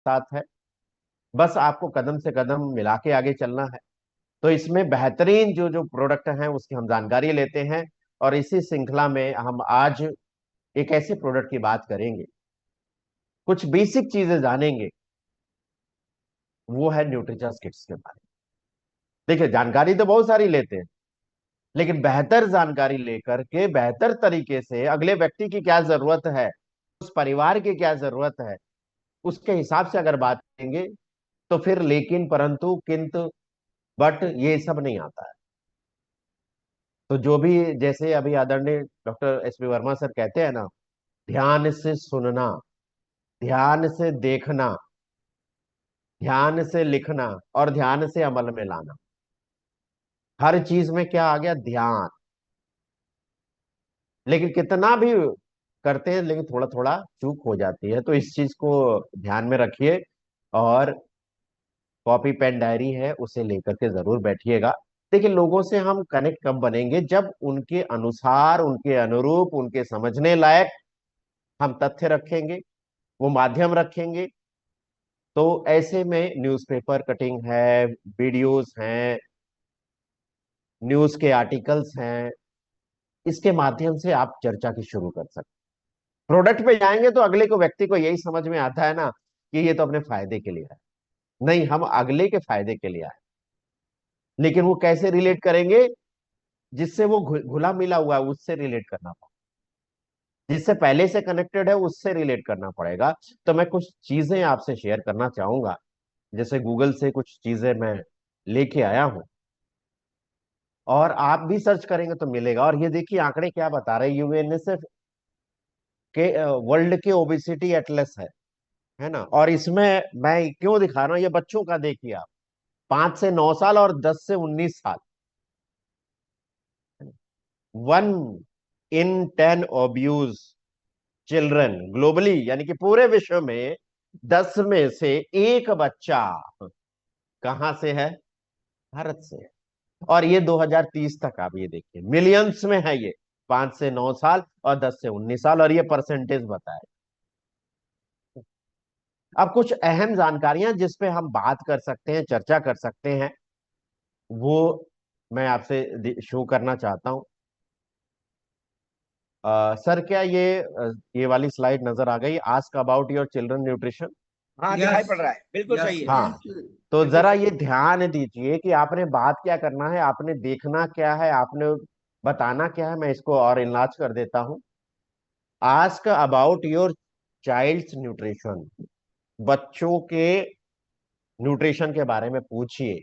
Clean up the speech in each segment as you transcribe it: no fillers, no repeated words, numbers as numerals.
साथ है। बस आपको कदम से कदम मिला के आगे चलना है। तो इसमें बेहतरीन जो जो प्रोडक्ट हैं उसकी हम जानकारी लेते हैं, और इसी श्रृंखला में हम आज एक ऐसे प्रोडक्ट की बात करेंगे, कुछ बेसिक चीजें जानेंगे, वो है न्यूट्रीचर्स किट्स के बारे में। देखिए, जानकारी तो बहुत सारी लेते हैं, लेकिन बेहतर जानकारी लेकर के बेहतर तरीके से अगले व्यक्ति की क्या जरूरत है, उस परिवार की क्या जरूरत है, उसके हिसाब से अगर बात करेंगे, तो फिर लेकिन परंतु किंतु बट ये सब नहीं आता है। तो जो भी, जैसे अभी आदरणीय doctor S P Verma sir कहते हैं ना, ध्यान से सुनना, ध्यान से देखना, ध्यान से लिखना और ध्यान से अमल में लाना। हर चीज में क्या आ गया? ध्यान। लेकिन कितना भी करते हैं, लेकिन थोड़ा थोड़ा चूक हो जाती है। तो इस चीज को ध्यान में रखिए, और कॉपी पेन डायरी है उसे लेकर के जरूर बैठिएगा। देखिए, लोगों से हम कनेक्ट कब बनेंगे? जब उनके अनुसार, उनके अनुरूप, उनके समझने लायक हम तथ्य रखेंगे, वो माध्यम रखेंगे। तो ऐसे में न्यूज़पेपर कटिंग है, वीडियोस हैं, न्यूज के आर्टिकल्स हैं, इसके माध्यम से आप चर्चा की शुरू कर सकते। प्रोडक्ट पे जाएंगे तो अगले को, व्यक्ति को यही समझ में आता है ना कि ये तो अपने फायदे के लिए है। नहीं, हम अगले के फायदे के लिए आए। लेकिन वो कैसे रिलेट करेंगे? जिससे वो घुला मिला हुआ है उससे रिलेट करना पड़ेगा, जिससे पहले से कनेक्टेड है उससे रिलेट करना पड़ेगा। तो मैं कुछ चीजें आपसे शेयर करना चाहूंगा। जैसे गूगल से कुछ चीजें मैं लेके आया हूं, और आप भी सर्च करेंगे तो मिलेगा। और ये देखिए आंकड़े क्या बता रहे हैं, यूएनएसएफ के वर्ल्ड के ओबेसिटी एटलस है ना। और इसमें मैं क्यों दिखा रहा हूं, ये बच्चों का देखिए आप, 5 से 9 साल और 10 से 19 साल, 1 in 10 ओब्यूज चिल्ड्रन ग्लोबली, यानी कि पूरे विश्व में 10 में से 1 बच्चा कहां से है? भारत से है। और ये 2030 तक आप ये देखिए मिलियंस में है ये, 5 से 9 साल और 10 से 19 साल, और ये परसेंटेज बताए। अब कुछ अहम जानकारियां जिस पे हम बात कर सकते हैं, चर्चा कर सकते हैं, वो मैं आपसे शो करना चाहता हूं। सर, क्या ये वाली स्लाइड नजर आ गई? Ask about your children nutrition. हाँ, दिखाई यस। पड़ रहा है, बिल्कुल यस सही है। हाँ, तो बिल्कुल जरा सही ये है। ध्यान दीजिए कि आपने बात क्या करना है, आपने देखना क्या है, आपने बताना क्या है। मैं इसको और इनलार्ज कर देता हूं। Ask about your child's nutrition. बच्चों के न्यूट्रिशन के बारे में पूछिए।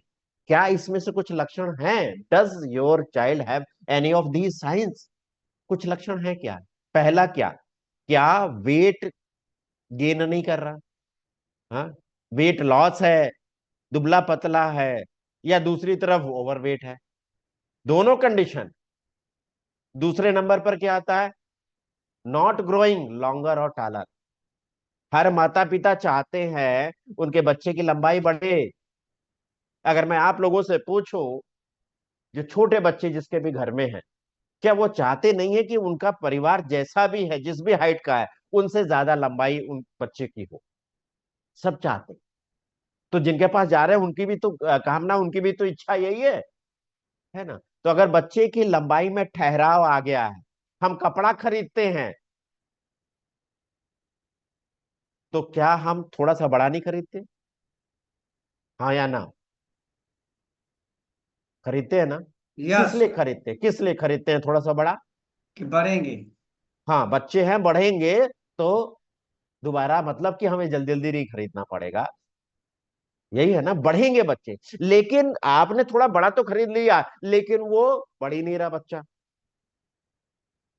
क्या इसमें से कुछ लक्षण हैं? Does your child have any of these signs? कुछ लक्षण है क्या? पहला, क्या वेट गेन नहीं कर रहा? हाँ, वेट लॉस है, दुबला पतला है, या दूसरी तरफ ओवरवेट है? दोनों कंडीशन। दूसरे नंबर पर क्या आता है? नॉट ग्रोइंग लॉन्गर और टालर। हर माता पिता चाहते हैं उनके बच्चे की लंबाई बढ़े। अगर मैं आप लोगों से पूछूं, जो छोटे बच्चे जिसके भी घर में हैं, क्या वो चाहते नहीं है कि उनका परिवार जैसा भी है, जिस भी हाइट का है, उनसे ज्यादा लंबाई उन बच्चे की हो? सब चाहते हैं। तो जिनके पास जा रहे हैं उनकी भी तो कामना, उनकी भी तो इच्छा यही है ना। तो अगर बच्चे की लंबाई में ठहराव आ गया है, हम कपड़ा खरीदते हैं, तो क्या हम थोड़ा सा बड़ा नहीं खरीदते? हाँ या ना? खरीदते हैं ना? किस यस। लिए खरीदते हैं? किस लिए खरीदते हैं थोड़ा सा बड़ा? कि बढ़ेंगे। हाँ, बच्चे हैं, बढ़ेंगे, तो दोबारा मतलब कि हमें जल्दी जल्दी नहीं खरीदना पड़ेगा। यही है ना, बढ़ेंगे बच्चे। लेकिन आपने थोड़ा बड़ा तो खरीद लिया, लेकिन वो बढ़ ही नहीं रहा बच्चा,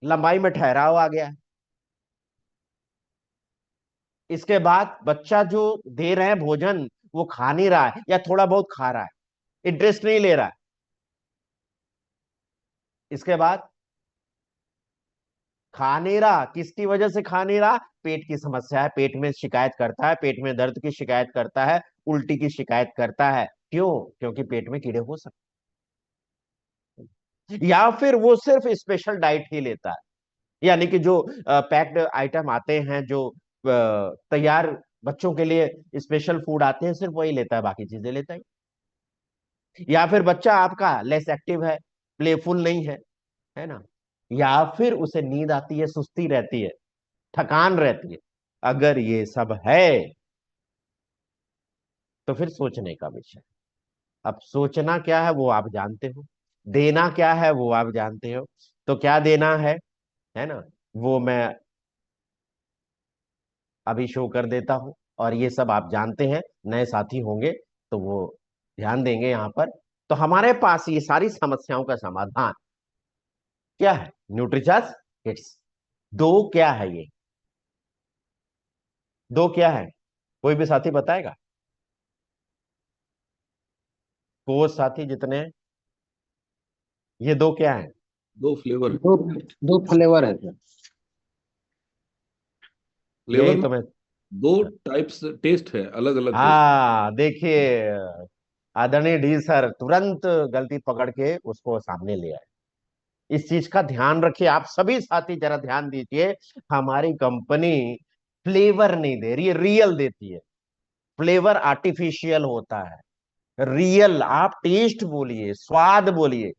लंबाई में ठहराव आ गया है। इसके बाद बच्चा जो दे रहे हैं भोजन, वो खा नहीं रहा है, या थोड़ा बहुत खा रहा है, इंटरेस्ट नहीं ले रहा है। इसके बाद खा नहीं रहा, किसकी वजह से खा नहीं रहा? पेट की समस्या है, पेट में शिकायत करता है, पेट में दर्द की शिकायत करता है, उल्टी की शिकायत करता है। क्यों? क्योंकि पेट में कीड़े हो सकते हैं। या फिर वो सिर्फ स्पेशल डाइट ही लेता है, यानी कि जो पैक्ड आइटम आते हैं, जो तैयार बच्चों के लिए स्पेशल फूड आते हैं, सिर्फ वही लेता है, बाकी चीजें लेता ही। या फिर बच्चा आपका लेस एक्टिव है, प्लेफुल नहीं है ना, या फिर उसे नींद आती है, सुस्ती रहती है, थकान रहती है। अगर ये सब है तो फिर सोचने का विषय। अब सोचना क्या है वो आप जानते हो, देना क्या है वो आप जानते हो। तो क्या देना है ना, वो मैं अभी शो कर देता हूं। और ये सब आप जानते हैं, नए साथी होंगे तो वो ध्यान देंगे यहाँ पर। तो हमारे पास ये सारी समस्याओं का समाधान क्या है? Nutricharge kits. दो क्या है ये? दो क्या है? कोई भी साथी बताएगा? कोच साथी जितने हैं, ये दो क्या है? दो फ्लेवर। दो दो फ्लेवर है सर। फ्लेवर यही में तो मैं। दो टाइप्स टेस्ट है, अलग अलग टेस्ट। हाँ देखिए, आदरणीय डी सर तुरंत गलती पकड़ के उसको सामने ले आए। इस चीज का ध्यान रखिए, आप सभी साथी जरा ध्यान दीजिए। हमारी कंपनी फ्लेवर नहीं दे रही है, रियल देती है। फ्लेवर आर्टिफिशियल होता है, रियल आप टेस्ट बोलिए, स्वाद बोलिए।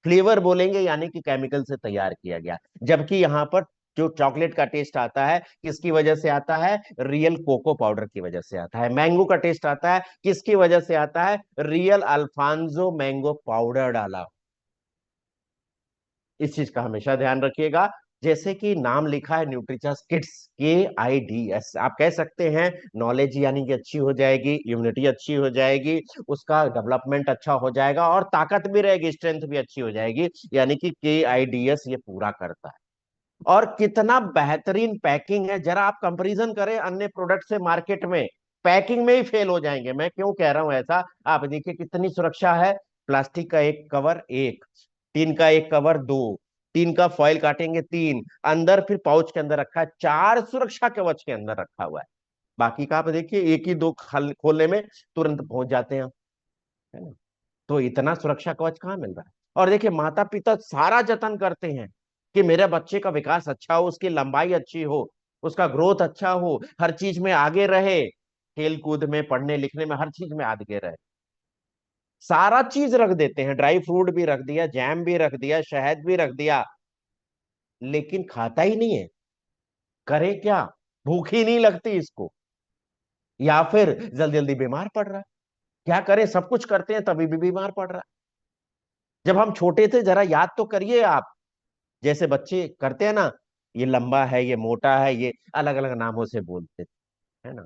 फ्लेवर बोलेंगे यानी कि केमिकल से तैयार किया गया। जबकि यहां पर जो चॉकलेट का टेस्ट आता है किसकी वजह से आता है? रियल कोको पाउडर की वजह से आता है। मैंगो का टेस्ट आता है किसकी वजह से आता है? रियल अल्फांजो मैंगो पाउडर डाला। इस चीज का हमेशा ध्यान रखिएगा। जैसे कि नाम लिखा है न्यूट्रिचर्स किड्स, KIDS, आप कह सकते हैं नॉलेज यानी कि अच्छी हो जाएगी, इम्यूनिटी अच्छी हो जाएगी, उसका डेवलपमेंट अच्छा हो जाएगा और ताकत भी रहेगी, स्ट्रेंथ भी अच्छी हो जाएगी। यानी कि KIDS ये पूरा करता है। और कितना बेहतरीन पैकिंग है, जरा आप कंपैरिजन करें अन्य प्रोडक्ट से मार्केट में। पैकिंग में ही फेल हो जाएंगे। मैं क्यों कह रहा हूं ऐसा, आप देखिए कितनी सुरक्षा है। प्लास्टिक का एक कवर एक, टीन का एक कवर दो, टीन का फॉइल काटेंगे तीन, अंदर फिर पाउच के अंदर रखा है चार, सुरक्षा कवच के अंदर रखा हुआ है। बाकी का आप देखिए एक ही दो खोलने में तुरंत पहुंच जाते हैं, है ना। तो इतना सुरक्षा कवच कहाँ मिल रहा है? और देखिए माता पिता सारा जतन करते हैं कि मेरे बच्चे का विकास अच्छा हो, उसकी लंबाई अच्छी हो, उसका ग्रोथ अच्छा हो, हर चीज में आगे रहे, खेल कूद में, पढ़ने लिखने में, हर चीज में आगे रहे। सारा चीज रख देते हैं, ड्राई फ्रूट भी रख दिया, जैम भी रख दिया, शहद भी रख दिया, लेकिन खाता ही नहीं है। करे क्या? भूख ही नहीं लगती इसको, या फिर जल्दी जल्दी बीमार पड़ रहा है। क्या करें, सब कुछ करते हैं तभी भी बीमार पड़ रहा है। जब हम छोटे थे जरा याद तो करिए आप, जैसे बच्चे करते हैं ना, ये लंबा है, ये मोटा है, ये अलग अलग नामों से बोलते थे, है ना।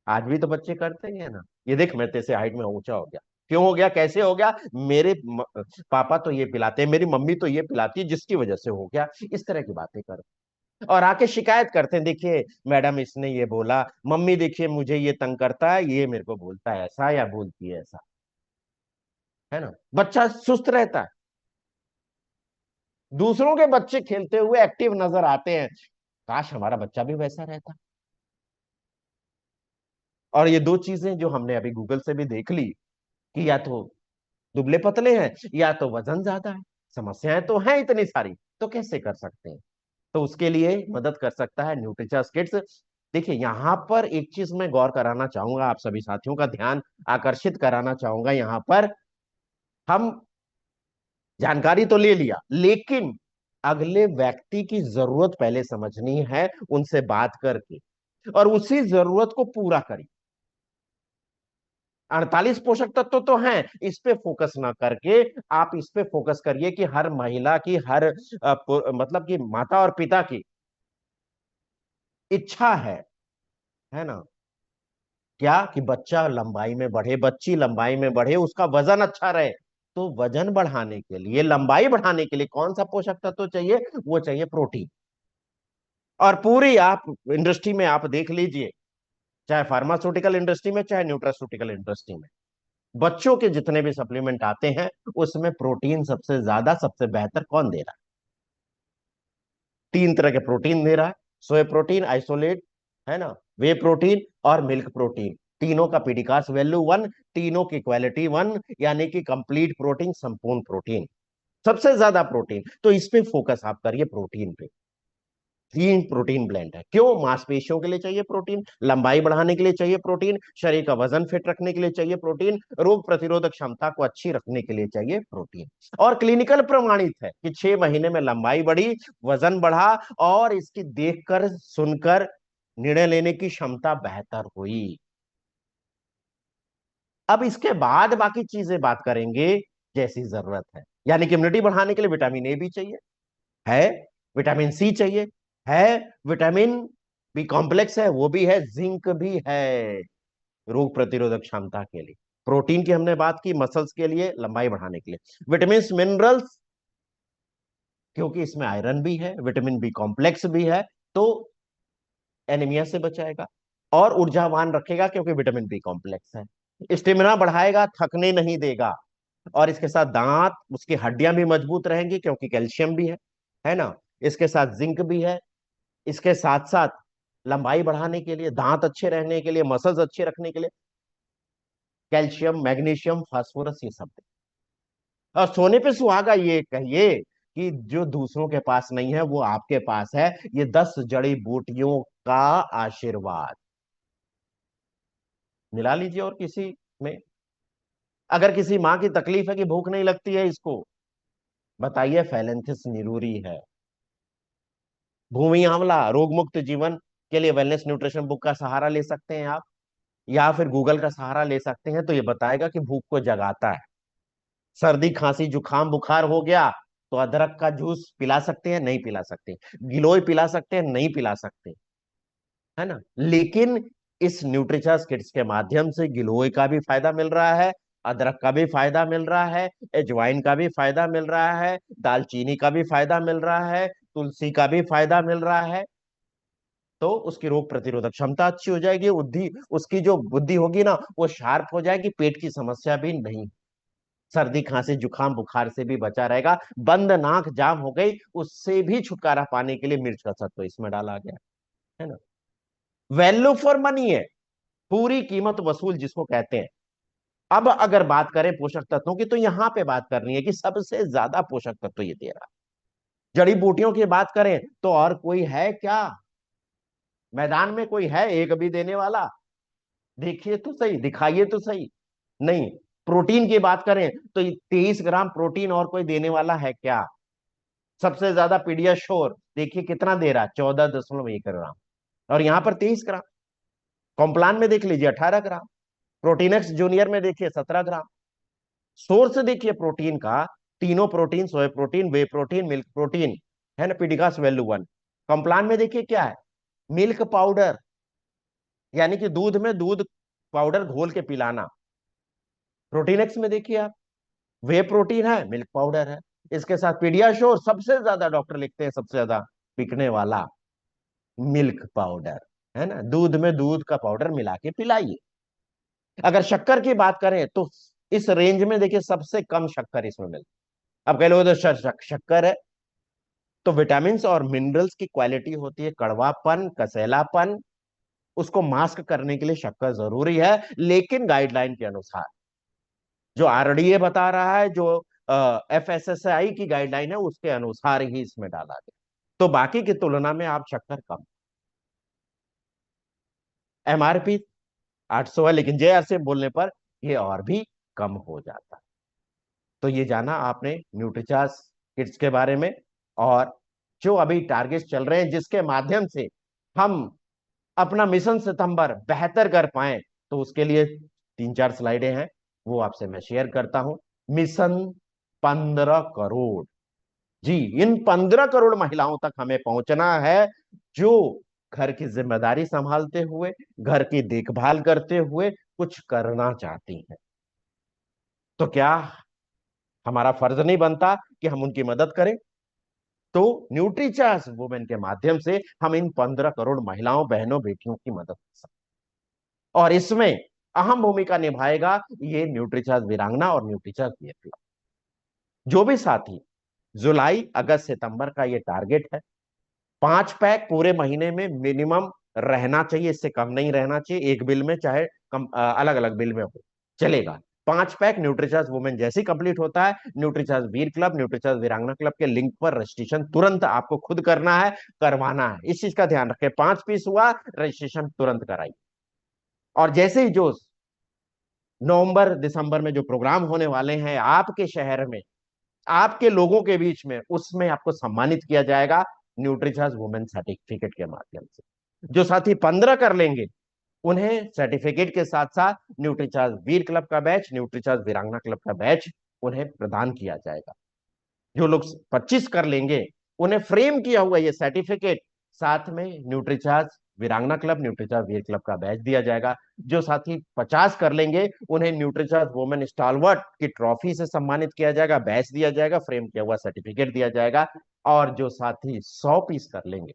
आज भी तो बच्चे करते ही है ना। ये देख मैं तेरे से हाइट में ऊंचा हो गया, क्यों हो गया, कैसे हो गया? मेरे पापा तो ये पिलाते हैं, मेरी मम्मी तो ये पिलाती है, जिसकी वजह से हो गया। इस तरह की बातें कर और आके शिकायत करते हैं, देखिए मैडम इसने ये बोला, मम्मी देखिए मुझे ये तंग करता है, ये मेरे को बोलता है ऐसा या बोलती है ऐसा, है ना। बच्चा सुस्त रहता है, दूसरों के बच्चे खेलते हुए एक्टिव नजर आते हैं, काश हमारा बच्चा भी वैसा रहता। और ये दो चीजें जो हमने अभी गूगल से भी देख ली, कि या तो दुबले पतले हैं या तो वजन ज्यादा है। समस्याएं तो हैं इतनी सारी, तो कैसे कर सकते हैं? तो उसके लिए मदद कर सकता है न्यूट्रिचर्स किड्स। देखिए यहां पर एक चीज मैं गौर कराना चाहूंगा, आप सभी साथियों का ध्यान आकर्षित कराना चाहूंगा। यहां पर हम जानकारी तो ले लिया, लेकिन अगले व्यक्ति की जरूरत पहले समझनी है, उनसे बात करके, और उसी जरूरत को पूरा करिए। 48 पोषक तत्व तो हैं, इस पे फोकस ना करके आप इस पे फोकस करिए कि हर महिला की, हर मतलब कि माता और पिता की इच्छा है ना, क्या कि बच्चा लंबाई में बढ़े, बच्ची लंबाई में बढ़े, उसका वजन अच्छा रहे। तो वजन बढ़ाने के लिए, लंबाई बढ़ाने के लिए कौन सा पोषक तत्व चाहिए? वो चाहिए प्रोटीन। और पूरी आप इंडस्ट्री में आप देख लीजिए, चाहे फार्मास्यूटिकल इंडस्ट्री में, चाहे न्यूट्रास्यूटिकल इंडस्ट्री में, बच्चों के जितने भी सप्लीमेंट आते हैं उसमें प्रोटीन सबसे ज्यादा, सबसे बेहतर कौन दे रहा है? तीन तरह के प्रोटीन दे रहा है, सोए प्रोटीन, आइसोलेट, है ना, वे प्रोटीन और मिल्क प्रोटीन। तीनों का पीडिकास वैल्यू वन, तीनों की क्वालिटी वन, यानी कि कंप्लीट प्रोटीन, संपूर्ण प्रोटीन, सबसे ज्यादा प्रोटीन। तो इस पे फोकस आप करिए, प्रोटीन पे। तीन प्रोटीन ब्लेंड है। क्यों? मांसपेशियों के लिए चाहिए प्रोटीन, लंबाई बढ़ाने के लिए चाहिए प्रोटीन, शरीर का वजन फिट रखने के लिए चाहिए प्रोटीन, रोग प्रतिरोधक क्षमता को अच्छी रखने के लिए चाहिए प्रोटीन। और क्लिनिकल प्रमाणित है कि 6 महीने में लंबाई बढ़ी, वजन बढ़ा, और इसकी देखकर सुनकर निर्णय लेने की क्षमता बेहतर हुई। अब इसके बाद बाकी चीजें बात करेंगे जैसी जरूरत है। यानी कि इम्यूनिटी बढ़ाने के लिए विटामिन ए भी चाहिए, है, विटामिन सी चाहिए, है, विटामिन बी कॉम्प्लेक्स है, वो भी है, जिंक भी है रोग प्रतिरोधक क्षमता के लिए। प्रोटीन की हमने बात की मसल्स के लिए, लंबाई बढ़ाने के लिए। विटामिन मिनरल्स, क्योंकि इसमें आयरन भी है, विटामिन बी कॉम्प्लेक्स भी है, तो एनीमिया से बचाएगा और ऊर्जावान रखेगा, क्योंकि विटामिन बी कॉम्प्लेक्स है। स्टेमिना बढ़ाएगा, थकने नहीं देगा। और इसके साथ दांत, उसकी हड्डियां भी मजबूत रहेंगी, क्योंकि कैल्शियम भी है ना। इसके साथ जिंक भी है। इसके साथ साथ लंबाई बढ़ाने के लिए, दांत अच्छे रहने के लिए, मसल्स अच्छे रखने के लिए कैल्शियम, मैग्नीशियम, फास्फोरस, ये सब। और सोने पे सुहागा ये कहिए कि जो दूसरों के पास नहीं है वो आपके पास है, ये 10 जड़ी बूटियों का आशीर्वाद। मिला लीजिए और किसी में। अगर किसी माँ की तकलीफ है कि भूख नहीं लगती है, इसको बताइए फेलेंथिस निरूरी है। भूमि आंवला, रोग मुक्त जीवन के लिए वेलनेस न्यूट्रिशन बुक का सहारा ले सकते हैं आप, या फिर गूगल का सहारा ले सकते हैं, तो ये बताएगा कि भूख को जगाता है। सर्दी खांसी जुकाम बुखार हो गया तो अदरक का जूस पिला सकते हैं, नहीं पिला सकते, गिलोय पिला सकते हैं, नहीं पिला सकते, है ना। लेकिन इस न्यूट्रिचर्स किट्स के माध्यम से गिलोय का भी फायदा मिल रहा है, अदरक का भी फायदा मिल रहा है, अजवाइन का भी फायदा मिल रहा है, दालचीनी का भी फायदा मिल रहा है, तुलसी का भी फायदा मिल रहा है। तो उसकी रोग प्रतिरोधक क्षमता अच्छी हो जाएगी, बुद्धि, उसकी जो बुद्धि होगी ना वो शार्प हो जाएगी, पेट की समस्या भी नहीं, सर्दी खांसी जुकाम बुखार से भी बचा रहेगा। बंद नाक जाम हो गई, उससे भी छुटकारा पाने के लिए मिर्च का सत्व इसमें डाला गया है ना। वैल्यू फॉर मनी है, पूरी कीमत वसूल जिसको कहते हैं। अब अगर बात करें पोषक तत्वों की, तो यहां पे बात करनी है कि सबसे ज्यादा पोषक तत्व ये दे रहा है। जड़ी बूटियों की बात करें तो और कोई है क्या मैदान में? कोई है एक भी देने वाला? देखिए तो सही, दिखाइए तो सही। नहीं। प्रोटीन की बात करें तो 23 ग्राम प्रोटीन और कोई देने वाला है क्या? सबसे ज्यादा पीडियाश्योर देखिए कितना दे रहा है, 14.1 ग्राम, और यहां पर 23 ग्राम। कॉम्प्लान में देख लीजिए 18 ग्राम, प्रोटीनक्स जूनियर में देखिए 17 ग्राम। सोर्स देखिए प्रोटीन का, तीनों प्रोटीन, सोया प्रोटीन, वे प्रोटीन, मिल्क प्रोटीन, है ना, पीडिकास वैल्यू 1। कॉम्प्लान में देखिए क्या है, मिल्क पाउडर, यानी कि दूध में दूध पाउडर घोल के पिलाना। प्रोटीनक्स में देखिए आप, वे प्रोटीन है, मिल्क पाउडर है। इसके साथ पीडियाश्योर, सबसे ज्यादा डॉक्टर लिखते हैं, सबसे ज्यादा बिकने वाला मिल्क पाउडर, है ना, दूध में दूध का पाउडर मिला के पिलाइए। अगर शक्कर की बात करें तो इस रेंज में देखिए सबसे कम शक्कर इसमें मिलती। अब कह लो तो शक्कर है, तो विटामिन और मिनरल्स की क्वालिटी होती है कड़वापन, कसैलापन, उसको मास्क करने के लिए शक्कर जरूरी है, लेकिन गाइडलाइन के अनुसार। जो आरडीए बता रहा है, जो एफएसएसआई की गाइडलाइन है, उसके अनुसार ही इसमें डाला गया। तो बाकी की तुलना में आप शक्कर कम। एमआरपी 800 है, लेकिन जेआरसी बोलने पर ये और भी कम हो जाता है। तो ये जाना आपने न्यूट्रिचार्ज किट्स के बारे में। और जो अभी टारगेट चल रहे हैं जिसके माध्यम से हम अपना मिशन सितंबर बेहतर कर पाए, तो उसके लिए 3-4 स्लाइडें हैं, वो आपसे मैं शेयर करता हूं। मिशन 15 करोड़। जी, इन 15 करोड़ महिलाओं तक हमें पहुंचना है, जो घर की जिम्मेदारी संभालते हुए, घर की देखभाल करते हुए कुछ करना चाहती हैं। तो क्या हमारा फर्ज नहीं बनता कि हम उनकी मदद करें? तो न्यूट्रीचार्ज वुमेन के माध्यम से हम इन 15 करोड़ महिलाओं, बहनों, बेटियों की मदद कर सकते हैं। और इसमें अहम भूमिका निभाएगा ये न्यूट्रीचार्ज वीरांगना और न्यूट्रीचार्ज वीएफपी। जो भी साथी जुलाई अगस्त सितंबर का ये टारगेट है, 5 पैक पूरे महीने में मिनिमम रहना चाहिए, इससे कम नहीं रहना चाहिए। एक बिल में चाहे कम अलग अलग बिल में हो चलेगा, 5 पैक न्यूट्रीचार्ज वुमेन जैसे ही कंप्लीट होता है, न्यूट्रीचार्ज वीर क्लब, न्यूट्रीचार्ज वीरांगना क्लब के लिंक पर रजिस्ट्रेशन तुरंत आपको खुद करना है, करवाना है। इस चीज का ध्यान रखें, 5 पीस हुआ, रजिस्ट्रेशन तुरंत कराइए। और जैसे ही जो नवंबर दिसंबर में जो प्रोग्राम होने वाले हैं आपके शहर में, आपके लोगों के बीच में, उसमें आपको सम्मानित किया जाएगा न्यूट्रीचार्ज वुमेन सर्टिफिकेट के माध्यम से। जो साथी 15 कर लेंगे उन्हें सर्टिफिकेट के साथ साथ न्यूट्रीचार्ज वीर क्लब का बैच, न्यूट्रीचार्ज वीरांगना क्लब का बैच उन्हें प्रदान किया जाएगा। जो लोग 25 कर लेंगे उन्हें फ्रेम किया हुआ ये सर्टिफिकेट, साथ में न्यूट्रीचार्ज वीरांगना क्लब, न्यूट्रीचार्ज वीर क्लब का बैच दिया जाएगा। जो साथी 50 कर लेंगे उन्हें न्यूट्रीचार्ज वुमेन स्टालवर्ट की ट्रॉफी से सम्मानित किया जाएगा, बैच दिया जाएगा, फ्रेम किया हुआ सर्टिफिकेट दिया जाएगा। और जो साथी 100 पीस कर लेंगे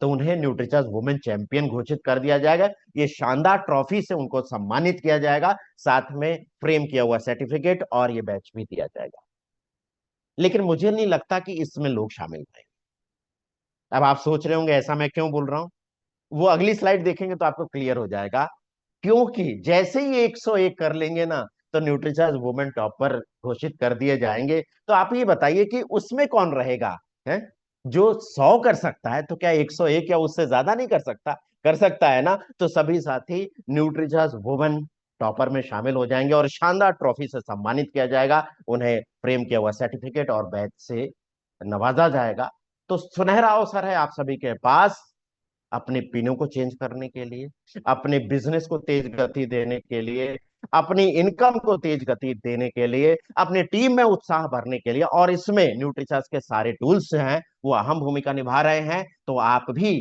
तो उन्हें न्यूट्रीचार्ज वुमेन चैंपियन घोषित कर दिया जाएगा। ये शानदार ट्रॉफी से उनको सम्मानित किया जाएगा, साथ में फ्रेम किया हुआ सर्टिफिकेट और ये बैच भी दिया जाएगा। लेकिन मुझे नहीं लगता कि इसमें लोग शामिल हैं। अब आप सोच रहे होंगे ऐसा मैं क्यों बोल रहा हूं, वो अगली स्लाइड देखेंगे तो आपको क्लियर हो जाएगा। क्योंकि जैसे ही 101 कर लेंगे ना तो न्यूट्रीचार्ज वुमेन टॉपर घोषित कर दिए जाएंगे। तो आप ये बताइए कि उसमें कौन रहेगा, है जो 100 कर सकता है, तो क्या 101 या उससे ज्यादा नहीं कर सकता? कर सकता है ना। तो सभी साथी न्यूट्रीचार्ज वुमेन टॉपर में शामिल हो जाएंगे और शानदार ट्रॉफी से सम्मानित किया जाएगा, उन्हें फ्रेम किया हुआ सर्टिफिकेट और बैच से नवाजा जाएगा। तो सुनहरा अवसर है आप सभी के पास अपने पिनों को चेंज करने के लिए, अपने बिजनेस को तेज गति देने के लिए, अपनी इनकम को तेज गति देने के लिए, अपनी टीम में उत्साह भरने के लिए। और इसमें न्यूट्रीचार्ज के सारे टूल्स हैं वो अहम भूमिका निभा रहे हैं। तो आप भी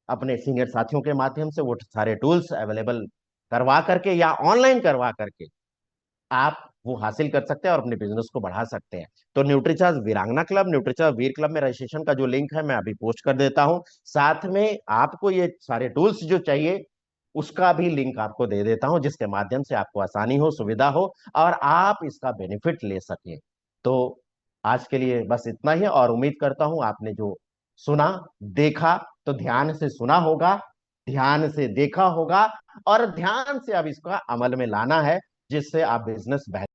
अपने सीनियर साथियों के माध्यम से वो सारे टूल्स अवेलेबल करवा करके या ऑनलाइन करवा करके आप वो हासिल कर सकते हैं और अपने बिजनेस को बढ़ा सकते हैं। तो न्यूट्रीचार्ज वीरांगना क्लब, न्यूट्रीचार्ज वीर क्लब में रजिस्ट्रेशन का जो लिंक है मैं अभी पोस्ट कर देता हूं। साथ में आपको ये सारे टूल्स जो चाहिए उसका भी लिंक आपको दे देता हूं, जिसके माध्यम से आपको आसानी हो, सुविधा हो और आप इसका बेनिफिट ले सकें। तो आज के लिए बस इतना ही, और उम्मीद करता हूं आपने जो सुना देखा तो ध्यान से सुना होगा, ध्यान से देखा होगा और ध्यान से अब इसका अमल में लाना है, जिससे आप बिजनेस बेहतर